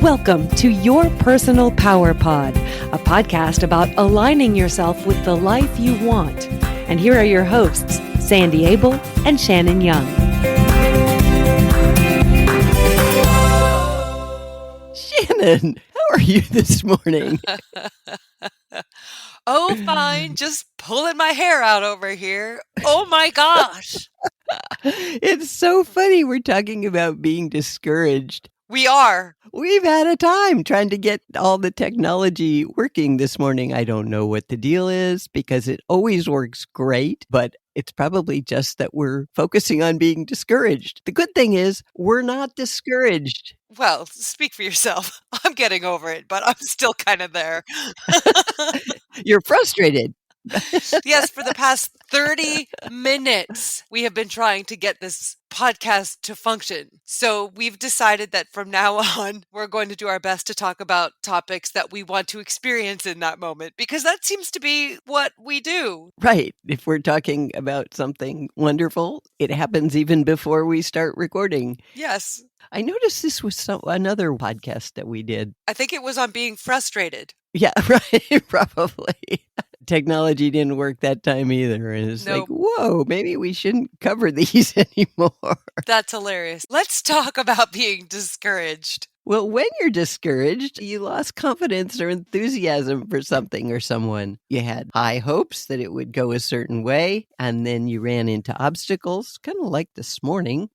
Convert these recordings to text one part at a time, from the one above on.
Welcome to Your Personal Power Pod, a podcast about aligning yourself with the life you want. And here are your hosts, Sandy Abel and Shannon Young. Shannon, how are you this morning? Oh, fine. Just pulling my hair out over here. Oh my gosh. It's so funny. We're talking about being discouraged. We are. We've had a time trying to get all the technology working this morning. I don't know what the deal is because it always works great, but it's probably just that we're focusing on being discouraged. The good thing is we're not discouraged. Well, speak for yourself. I'm getting over it, but I'm still kind of there. You're frustrated. Yes, for the past 30 minutes, we have been trying to get this podcast to function. So we've decided that from now on, we're going to do our best to talk about topics that we want to experience in that moment, because that seems to be what we do. Right. If we're talking about something wonderful, it happens even before we start recording. Yes. I noticed this was another podcast that we did. I think it was on being frustrated. Yeah, right. Probably. Technology didn't work that time either. And it's Nope. like, whoa, maybe we shouldn't cover these anymore. That's hilarious. Let's talk about being discouraged. Well, when you're discouraged, you lost confidence or enthusiasm for something or someone. You had high hopes that it would go a certain way, and then you ran into obstacles, kind of like this morning.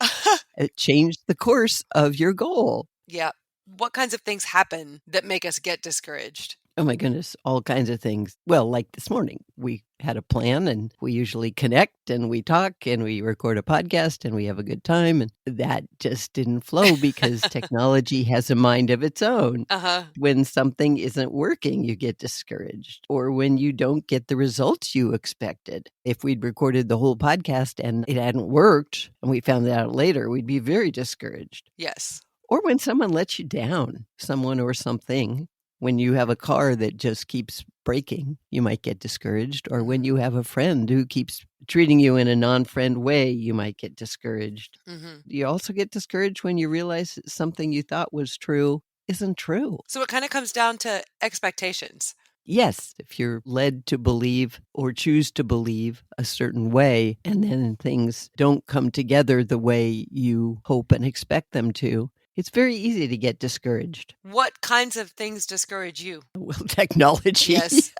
It changed the course of your goal. Yeah. What kinds of things happen that make us get discouraged? Oh my goodness, all kinds of things. Well, like this morning, we had a plan and we usually connect and we talk and we record a podcast and we have a good time. And that just didn't flow because technology has a mind of its own. Uh-huh. When something isn't working, you get discouraged. Or when you don't get the results you expected. If we'd recorded the whole podcast and it hadn't worked and we found that out later, we'd be very discouraged. Yes. Or when someone lets you down, someone or something. When you have a car that just keeps breaking, you might get discouraged. Or when you have a friend who keeps treating you in a non-friend way, you might get discouraged. Mm-hmm. You also get discouraged when you realize that something you thought was true isn't true. So it kind of comes down to expectations. Yes, if you're led to believe or choose to believe a certain way, and then things don't come together the way you hope and expect them to, it's very easy to get discouraged. What kinds of things discourage you? Well, technology. Yes.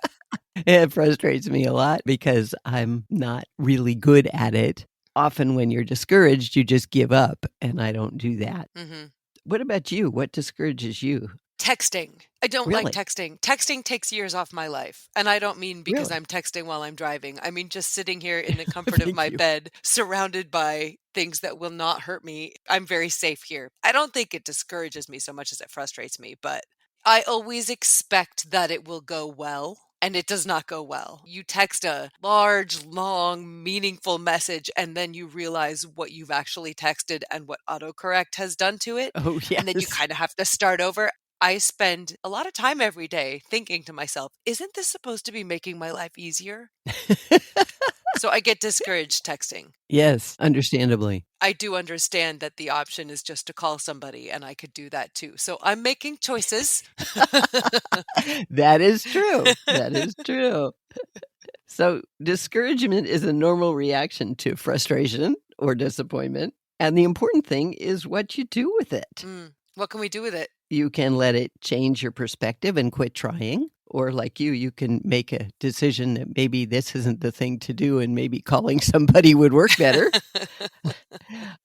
It frustrates me a lot because I'm not really good at it. Often when you're discouraged, you just give up, and I don't do that. Mm-hmm. What about you? What discourages you? Texting. I don't Really? like texting. Texting takes years off my life. And I don't mean because Really? I'm texting while I'm driving. I mean just sitting here in the comfort of Thank my you. bed, surrounded by things that will not hurt me. I'm very safe here. I don't think it discourages me so much as it frustrates me, but I always expect that it will go well. And it does not go well. You text a large, long, meaningful message, and then you realize what you've actually texted and what autocorrect has done to it. Oh, yes. And then you kind of have to start over. I spend a lot of time every day thinking to myself, isn't this supposed to be making my life easier? So I get discouraged texting. Yes, understandably. I do understand that the option is just to call somebody, and I could do that too. So I'm making choices. That is true. That is true. So discouragement is a normal reaction to frustration or disappointment. And the important thing is what you do with it. What can we do with it? You can let it change your perspective and quit trying. Or like you can make a decision that maybe this isn't the thing to do and maybe calling somebody would work better.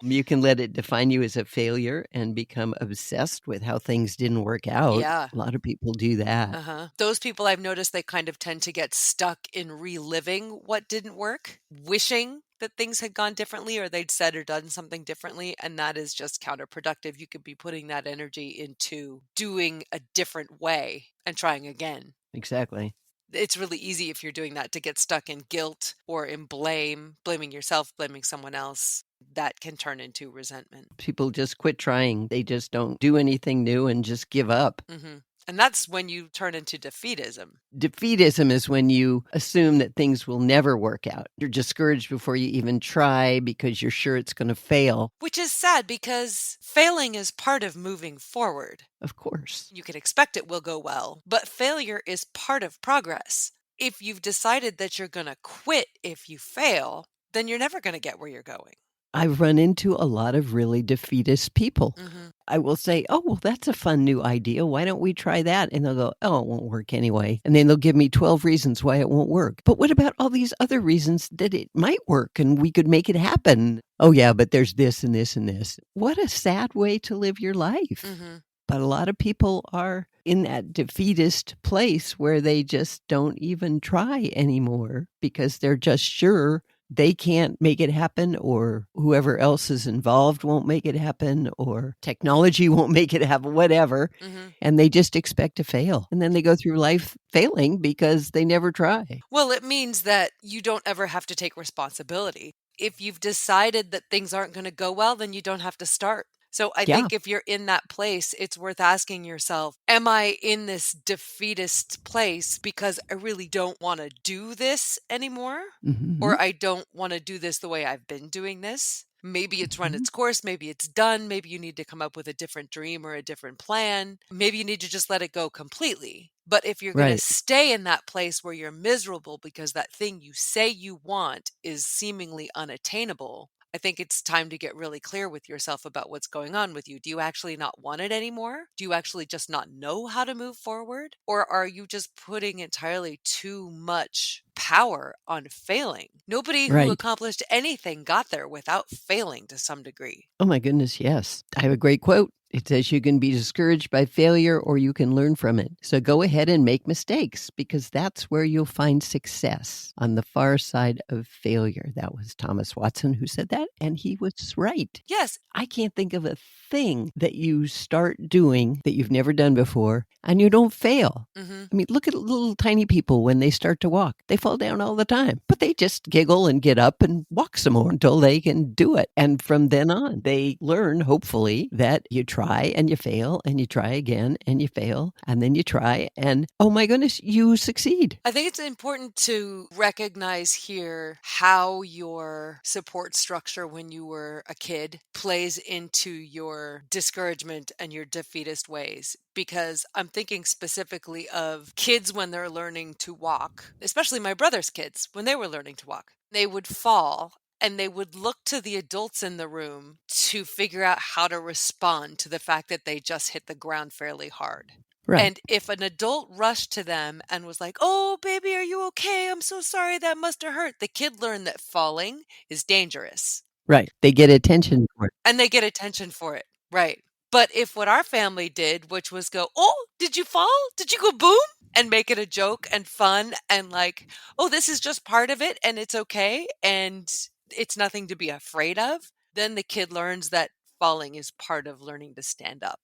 You can let it define you as a failure and become obsessed with how things didn't work out. Yeah. A lot of people do that. Uh-huh. Those people I've noticed, they kind of tend to get stuck in reliving what didn't work, wishing that things had gone differently or they'd said or done something differently. And that is just counterproductive. You could be putting that energy into doing a different way and trying again. Exactly. It's really easy if you're doing that to get stuck in guilt or in blame, blaming yourself, blaming someone else. That can turn into resentment. People just quit trying. They just don't do anything new and just give up. Mm-hmm. And that's when you turn into defeatism. Defeatism is when you assume that things will never work out. You're discouraged before you even try because you're sure it's going to fail. Which is sad because failing is part of moving forward. Of course. You can expect it will go well, but failure is part of progress. If you've decided that you're going to quit if you fail, then you're never going to get where you're going. I've run into a lot of really defeatist people. Mm-hmm. I will say, oh, well, that's a fun new idea. Why don't we try that? And they'll go, oh, it won't work anyway. And then they'll give me 12 reasons why it won't work. But what about all these other reasons that it might work and we could make it happen? Oh, yeah, but there's this and this and this. What a sad way to live your life. Mm-hmm. But a lot of people are in that defeatist place where they just don't even try anymore because they're just sure they can't make it happen, or whoever else is involved won't make it happen, or technology won't make it happen, whatever. Mm-hmm. And they just expect to fail. And then they go through life failing because they never try. Well, it means that you don't ever have to take responsibility. If you've decided that things aren't going to go well, then you don't have to start. So I think if you're in that place, it's worth asking yourself, am I in this defeatist place because I really don't want to do this anymore? Mm-hmm. Or I don't want to do this the way I've been doing this? Maybe it's run its course. Maybe it's done. Maybe you need to come up with a different dream or a different plan. Maybe you need to just let it go completely. But if you're going to stay in that place where you're miserable because that thing you say you want is seemingly unattainable, I think it's time to get really clear with yourself about what's going on with you. Do you actually not want it anymore? Do you actually just not know how to move forward? Or are you just putting entirely too much power on failing? Nobody who accomplished anything got there without failing to some degree. Oh my goodness, yes. I have a great quote. It says you can be discouraged by failure or you can learn from it. So go ahead and make mistakes because that's where you'll find success on the far side of failure. That was Thomas Watson who said that, and he was right. Yes. I can't think of a thing that you start doing that you've never done before and you don't fail. Mm-hmm. I mean, look at little tiny people when they start to walk. They fall down all the time, but they just giggle and get up and walk some more until they can do it. And from then on, they learn, hopefully, that you try and you fail and you try again and you fail and then you try and, oh my goodness, you succeed. I think it's important to recognize here how your support structure when you were a kid plays into your discouragement and your defeatist ways. Because I'm thinking specifically of kids when they're learning to walk, especially my brother's kids when they were learning to walk. They would fall and they would look to the adults in the room to figure out how to respond to the fact that they just hit the ground fairly hard. Right. And if an adult rushed to them and was like, "Oh, baby, are you okay? I'm so sorry. That must have hurt." The kid learned that falling is dangerous. Right. They get attention for it. And they get attention for it. Right. But if what our family did, which was go, "Oh, did you fall? Did you go boom?" and make it a joke and fun and like, "Oh, this is just part of it and it's okay and it's nothing to be afraid of," then the kid learns that falling is part of learning to stand up.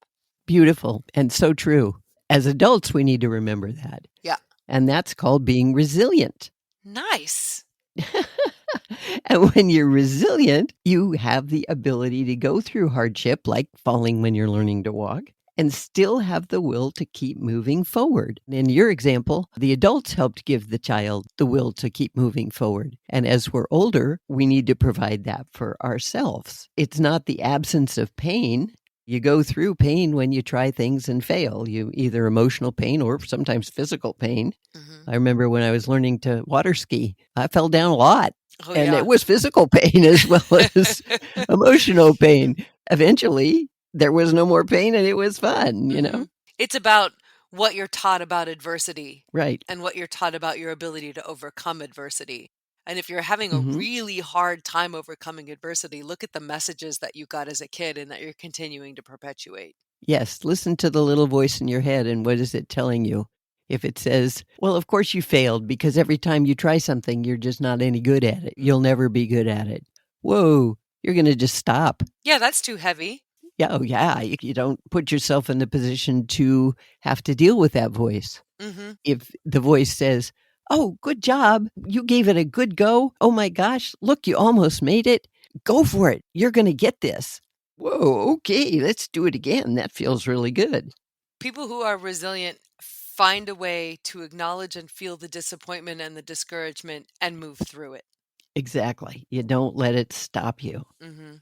Beautiful and so true. As adults, we need to remember that. Yeah. And that's called being resilient. Nice. And when you're resilient, you have the ability to go through hardship, like falling when you're learning to walk, and still have the will to keep moving forward. In your example, the adults helped give the child the will to keep moving forward. And as we're older, we need to provide that for ourselves. It's not the absence of pain. You go through pain when you try things and fail. You either emotional pain or sometimes physical pain. Mm-hmm. I remember when I was learning to water ski, I fell down a lot. Oh, And yeah. it was physical pain as well as emotional pain. Eventually, there was no more pain and it was fun, you know? It's about what you're taught about adversity. Right. And what you're taught about your ability to overcome adversity. And if you're having a really hard time overcoming adversity, look at the messages that you got as a kid and that you're continuing to perpetuate. Yes. Listen to the little voice in your head and what is it telling you? If it says, well, of course you failed because every time you try something, you're just not any good at it. You'll never be good at it. Whoa, you're going to just stop. Yeah, that's too heavy. Yeah, oh yeah. You don't put yourself in the position to have to deal with that voice. Mm-hmm. If the voice says, oh, good job. You gave it a good go. Oh my gosh, look, you almost made it. Go for it. You're going to get this. Whoa, okay, let's do it again. That feels really good. People who are resilient find a way to acknowledge and feel the disappointment and the discouragement and move through it. Exactly. You don't let it stop you. Hmm.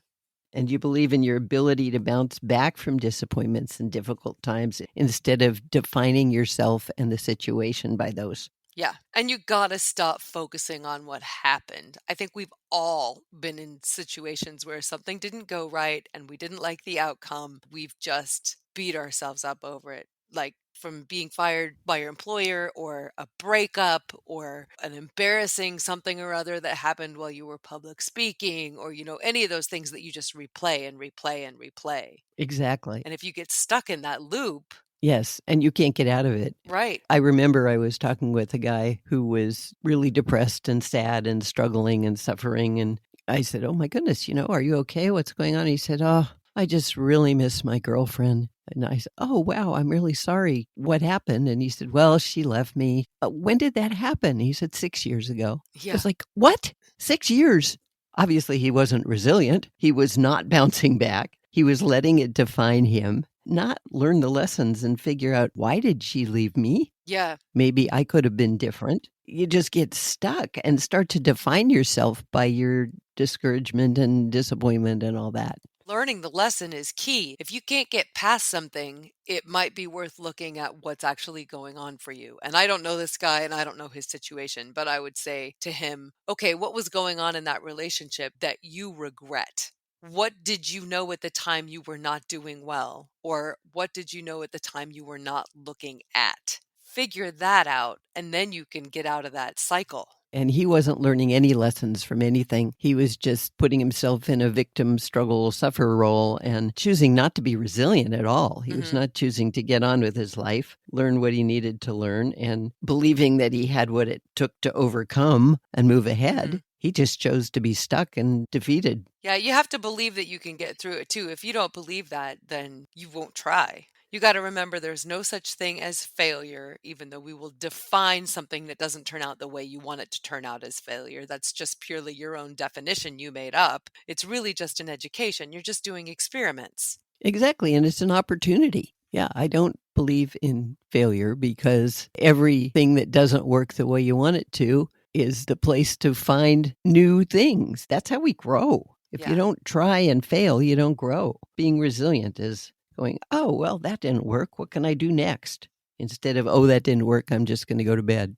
And you believe in your ability to bounce back from disappointments and difficult times instead of defining yourself and the situation by those. Yeah. And you got to stop focusing on what happened. I think we've all been in situations where something didn't go right and we didn't like the outcome. We've just beat ourselves up over it. Like from being fired by your employer or a breakup or an embarrassing something or other that happened while you were public speaking or, any of those things that you just replay and replay and replay. Exactly. And if you get stuck in that loop, Yes, and you can't get out of it. right. I remember I was talking with a guy who was really depressed and sad and struggling and suffering. And I said, "Oh my goodness, are you okay? What's going on?" He said, "Oh, I just really miss my girlfriend." And I said, "Oh, wow, I'm really sorry. What happened?" And he said, "Well, she left me." When did that happen? He said, 6 years ago. I Yeah. was like, "What? 6 years?" Obviously, he wasn't resilient. He was not bouncing back. He was letting it define him, not learn the lessons and figure out, why did she leave me? Yeah. Maybe I could have been different. You just get stuck and start to define yourself by your discouragement and disappointment and all that. Learning the lesson is key. If you can't get past something, it might be worth looking at what's actually going on for you. And I don't know this guy and I don't know his situation, but I would say to him, okay, what was going on in that relationship that you regret? What did you know at the time you were not doing well? Or what did you know at the time you were not looking at? Figure that out, and then you can get out of that cycle. And he wasn't learning any lessons from anything. He was just putting himself in a victim struggle suffer role and choosing not to be resilient at all. He was not choosing to get on with his life, learn what he needed to learn, and believing that he had what it took to overcome and move ahead. He just chose to be stuck and defeated. Yeah, you have to believe that you can get through it too. If you don't believe that, then you won't try. You got to remember there's no such thing as failure, even though we will define something that doesn't turn out the way you want it to turn out as failure. That's just purely your own definition you made up. It's really just an education. You're just doing experiments. Exactly. And it's an opportunity. Yeah, I don't believe in failure because everything that doesn't work the way you want it to is the place to find new things. That's how we grow. If you don't try and fail, you don't grow. Being resilient is going, oh, well, that didn't work. What can I do next? Instead of, oh, that didn't work. I'm just going to go to bed.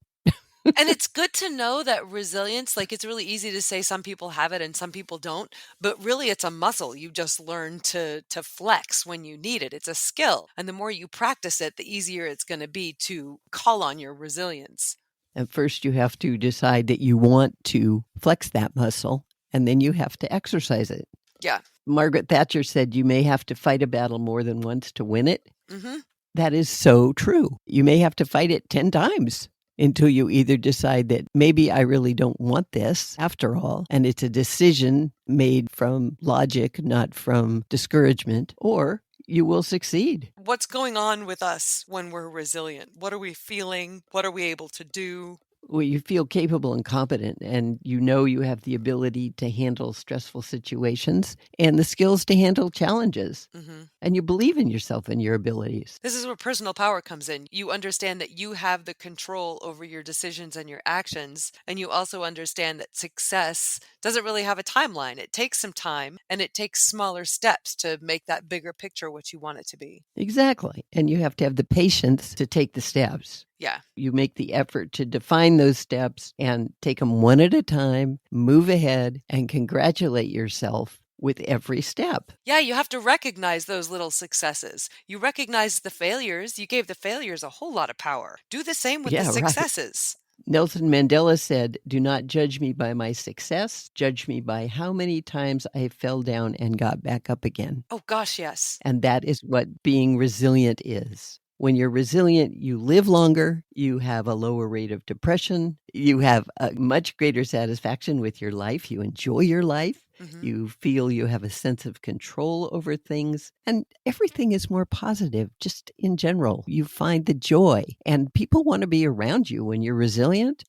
And it's good to know that resilience, like it's really easy to say some people have it and some people don't, but really it's a muscle. You just learn to flex when you need it. It's a skill. And the more you practice it, the easier it's going to be to call on your resilience. At first, you have to decide that you want to flex that muscle, and then you have to exercise it. Yeah. Margaret Thatcher said you may have to fight a battle more than once to win it. Mm-hmm. That is so true. You may have to fight it 10 times until you either decide that maybe I really don't want this after all, and it's a decision made from logic, not from discouragement, or you will succeed. What's going on with us when we're resilient? What are we feeling? What are we able to do? Well, you feel capable and competent, and you know you have the ability to handle stressful situations and the skills to handle challenges. Mm-hmm. And you believe in yourself and your abilities. This is where personal power comes in. You understand that you have the control over your decisions and your actions. And you also understand that success doesn't really have a timeline. It takes some time and it takes smaller steps to make that bigger picture what you want it to be. Exactly. And you have to have the patience to take the steps. Yeah. You make the effort to define those steps and take them one at a time, move ahead, and congratulate yourself with every step. Yeah, you have to recognize those little successes. You recognize the failures. You gave the failures a whole lot of power. Do the same with the successes. Right. Nelson Mandela said, "Do not judge me by my success. Judge me by how many times I fell down and got back up again." Oh, gosh, yes. And that is what being resilient is. When you're resilient, you live longer, you have a lower rate of depression, you have a much greater satisfaction with your life, you enjoy your life, you feel you have a sense of control over things, and everything is more positive just in general. You find the joy, and people want to be around you when you're resilient.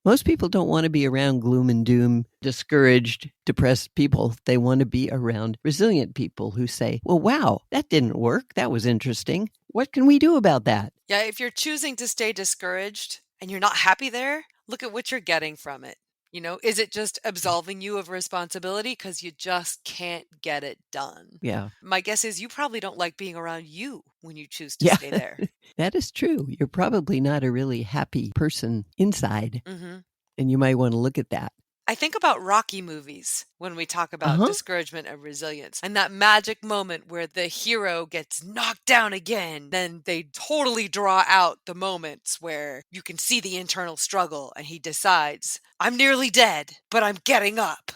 Most people don't want to be around gloom and doom, discouraged, depressed people. They want to be around resilient people who say, well, wow, that didn't work. That was interesting. What can we do about that? Yeah, if you're choosing to stay discouraged and you're not happy there, look at what you're getting from it. Is it just absolving you of responsibility because you just can't get it done? Yeah. My guess is you probably don't like being around you when you choose to Yeah, stay there. that is true. You're probably not a really happy person inside, hmm and you might want to look at that. I think about Rocky movies when we talk about Uh-huh. discouragement and resilience, and that magic moment where the hero gets knocked down again. Then they totally draw out the moments where you can see the internal struggle and he decides, I'm nearly dead, but I'm getting up.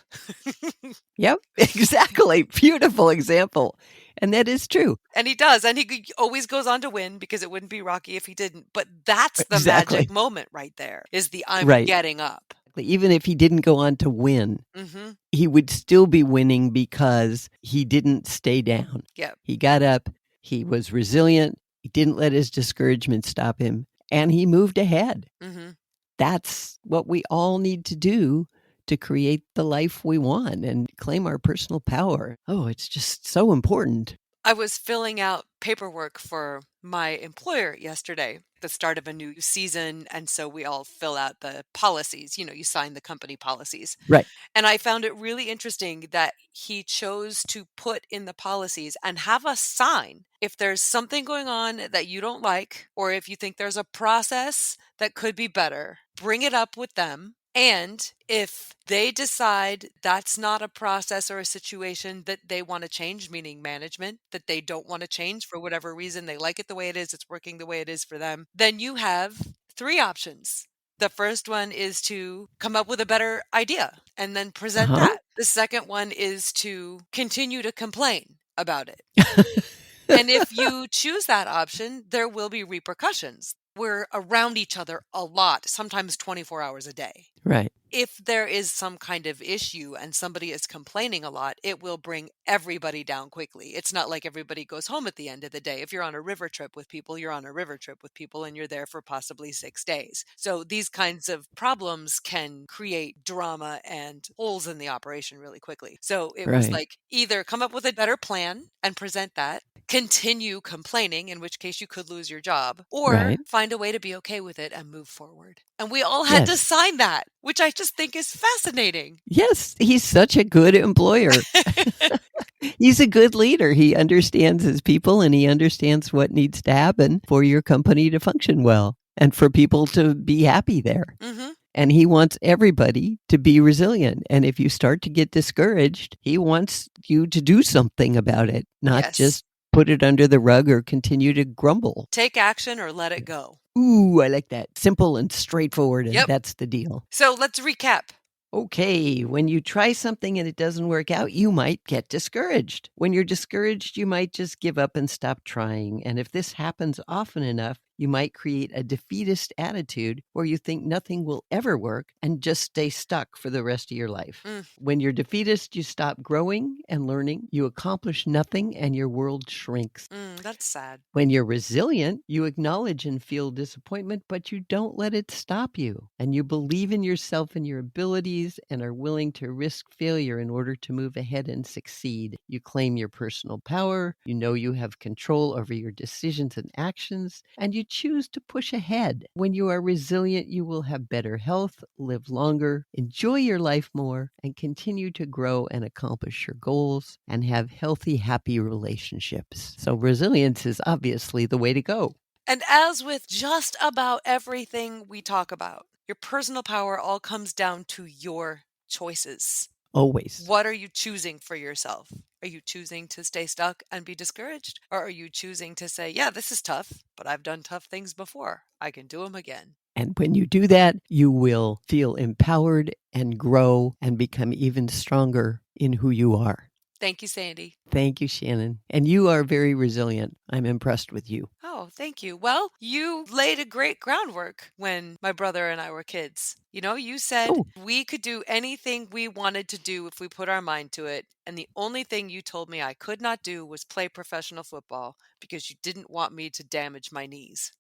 Yep, exactly. Beautiful example. And that is true. And he does. And he always goes on to win because it wouldn't be Rocky if he didn't. But that's the Exactly. magic moment right there, is the I'm Right. getting up. Even if he didn't go on to win, hmm he would still be winning because he didn't stay down. Yep. He got up, he was resilient, he didn't let his discouragement stop him, and he moved ahead. hmm That's what we all need to do to create the life we want and claim our personal power. Oh, it's just so important. I was filling out paperwork for my employer yesterday, the start of a new season. And so we all fill out the policies. You sign the company policies. Right. And I found it really interesting that he chose to put in the policies and have us sign if there's something going on that you don't like, or if you think there's a process that could be better, bring it up with them. And if they decide that's not a process or a situation that they want to change, meaning management, that they don't want to change for whatever reason, they like it the way it is, it's working the way it is for them, then you have 3 options. The first one is to come up with a better idea and then present Uh-huh. that. The second one is to continue to complain about it. And if you choose that option, there will be repercussions. We're around each other a lot, sometimes 24 hours a day. Right. If there is some kind of issue and somebody is complaining a lot, it will bring everybody down quickly. It's not like everybody goes home at the end of the day. If you're on a river trip with people, you're on a river trip with people and you're there for possibly 6 days. So these kinds of problems can create drama and holes in the operation really quickly. So it was Right. like either come up with a better plan and present that, continue complaining, in which case you could lose your job, or Right. find a way to be okay with it and move forward. And we all had to Yes. sign that, which I just think is fascinating. Yes, he's such a good employer. He's a good leader. He understands his people and he understands what needs to happen for your company to function well and for people to be happy there. hmm And he wants everybody to be resilient. And if you start to get discouraged, he wants you to do something about it, not Yes. just put it under the rug or continue to grumble. Take action or let it go. Ooh, I like that. Simple and straightforward. And Yep. that's the deal. So let's recap. Okay, when you try something and it doesn't work out, you might get discouraged. When you're discouraged, you might just give up and stop trying. And if this happens often enough, you might create a defeatist attitude where you think nothing will ever work and just stay stuck for the rest of your life. When you're defeatist, you stop growing and learning. You accomplish nothing and your world shrinks. That's sad. When you're resilient, you acknowledge and feel disappointment, but you don't let it stop you. And you believe in yourself and your abilities and are willing to risk failure in order to move ahead and succeed. You claim your personal power. You know you have control over your decisions and actions, and you choose to push ahead. When you are resilient, you will have better health, live longer, enjoy your life more, and continue to grow and accomplish your goals and have healthy, happy relationships. So resilience is obviously the way to go. And as with just about everything we talk about, your personal power all comes down to your choices. Always. What are you choosing for yourself? Are you choosing to stay stuck and be discouraged? Or are you choosing to say, yeah, this is tough, but I've done tough things before. I can do them again. And when you do that, you will feel empowered and grow and become even stronger in who you are. Thank you, Sandy. Thank you, Shannon. And you are very resilient. I'm impressed with you. Oh, thank you. Well, you laid a great groundwork when my brother and I were kids. You said we could do anything we wanted to do if we put our mind to it. And the only thing you told me I could not do was play professional football because you didn't want me to damage my knees.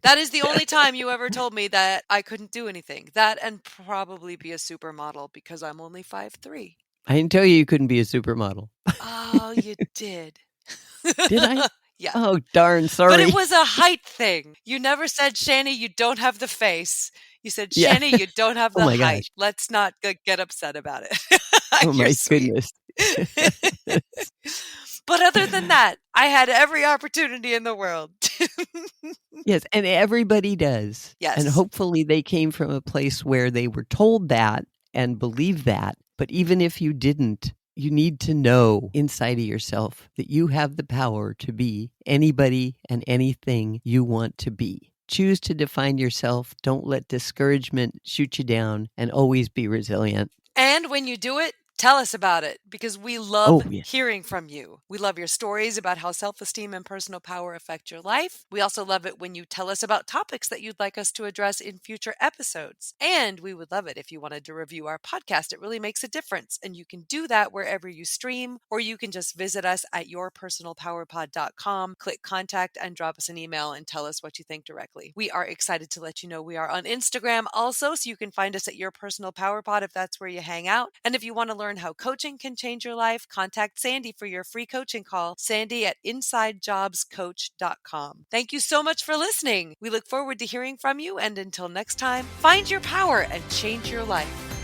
That is the only time you ever told me that I couldn't do anything. That and probably be a supermodel because I'm only 5'3". I didn't tell you couldn't be a supermodel. Oh, you did. Did I? Yeah. Oh, darn, But sorry. it was a height thing. You never said, Shani, you don't have the face. You said, Yeah. Shani, you don't have Oh the my height. gosh. Let's not get upset about it. Oh You're my sweet. goodness. But other than that, I had every opportunity in the world. Yes, and everybody does. And Yes. hopefully they came from a place where they were told that and believe that. But even if you didn't, you need to know inside of yourself that you have the power to be anybody and anything you want to be. Choose to define yourself. Don't let discouragement shoot you down, and always be resilient. And when you do it, tell us about it, because we love Oh, yeah. hearing from you. We love your stories about how self-esteem and personal power affect your life. We also love it when you tell us about topics that you'd like us to address in future episodes. And we would love it if you wanted to review our podcast. It really makes a difference. And you can do that wherever you stream, or you can just visit us at yourpersonalpowerpod.com, click contact, and drop us an email and tell us what you think directly. We are excited to let you know we are on Instagram also, so you can find us at Your Personal Power Pod if that's where you hang out. And if you want to learn how coaching can change your life, contact Sandy for your free coaching call. Sandy at InsideJobsCoach.com. Thank you so much for listening. We look forward to hearing from you. And until next time, find your power and change your life.